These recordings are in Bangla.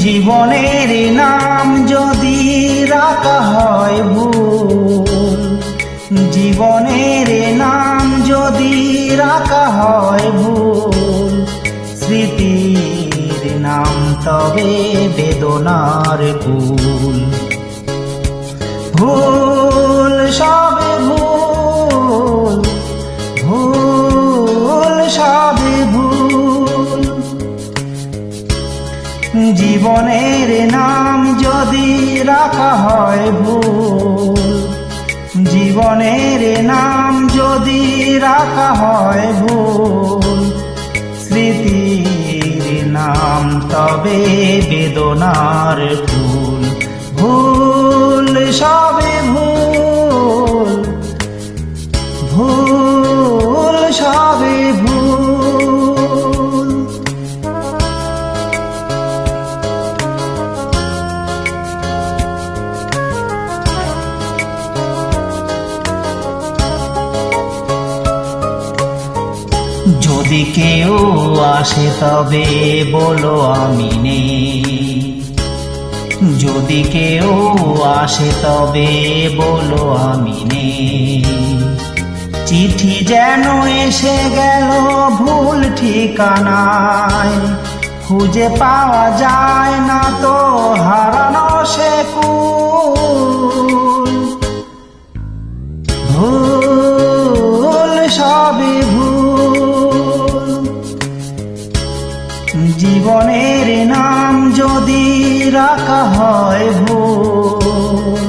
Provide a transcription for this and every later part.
জীবনের নাম যদি রাখা হয় ভুল, জীবনের নাম যদি রাখা হয় ভুল, স্মৃতির নাম তবে বেদনার কুল। ভুল সবে ভুল, ভুল সবে ভুল। জীবনের নাম যদি রাখা হয় ভুল, জীবনের নাম যদি রাখা হয় ভুল, স্মৃতির নাম তবে বেদনার ফুল। ভুল সবে ভুল, ভুল সবে ভুল। যদি কেউ আসে তবে বলো আমি নেই, যদি কেউ আসে তবে বলো আমি নেই। চিঠি যেন এসে গেল ভুল ঠিকানায়, খুঁজে পাওয়া যায় না তো হারানো সে কুল। ভুল সবে ভুল। জীবনের নাম যদি রাখা হয় ভুল,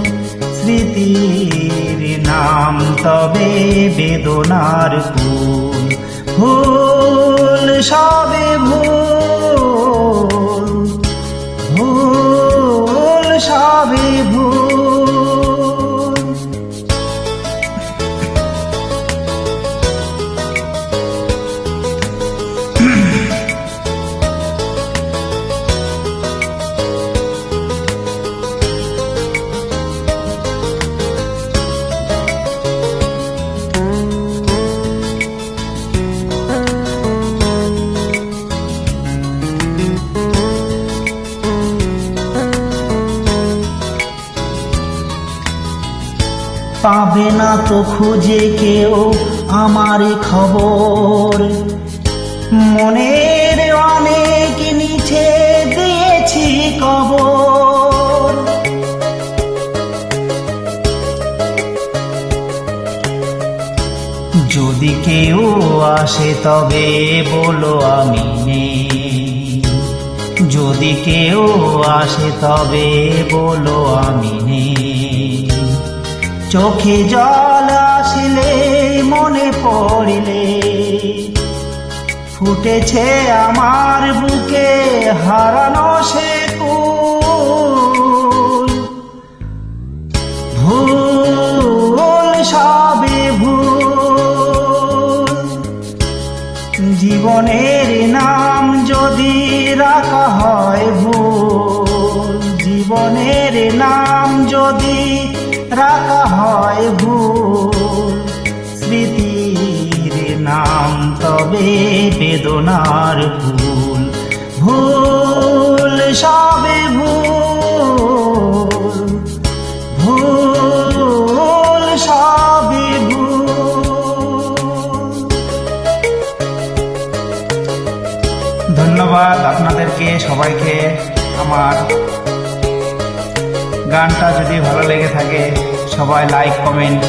স্মৃতির নাম তবে বেদনার কুল। ভুল সবে ভুল, ভুল সবে ভুল। পাবে না তো খুঁজে কেউ আমার খবর, মনের অনেক নিচে দিয়েছি কবর। যদি কেউ আসে তবে বলো আমি নেই, যদি কেউ আসে তবে বলো আমি নেই। চোখে জল আসলে মনে পড়িলে, ফুটেছে আমার বুকে হারানো সে কুল। ভুল সবে ভুল। জীবনের নাম যদি রাখা হয় ভুল, জীবনের নাম যদি রাখা হয় ভুল, স্মৃতির নাম তবে বেদনার ফুল। ভুল সবে ভুল, ভুল সবে ভুল। ধন্যবাদ আপনাদেরকে সবাইকে। আমার গানটা যদি ভালো লেগে থাকে সবাই লাইক কমেন্ট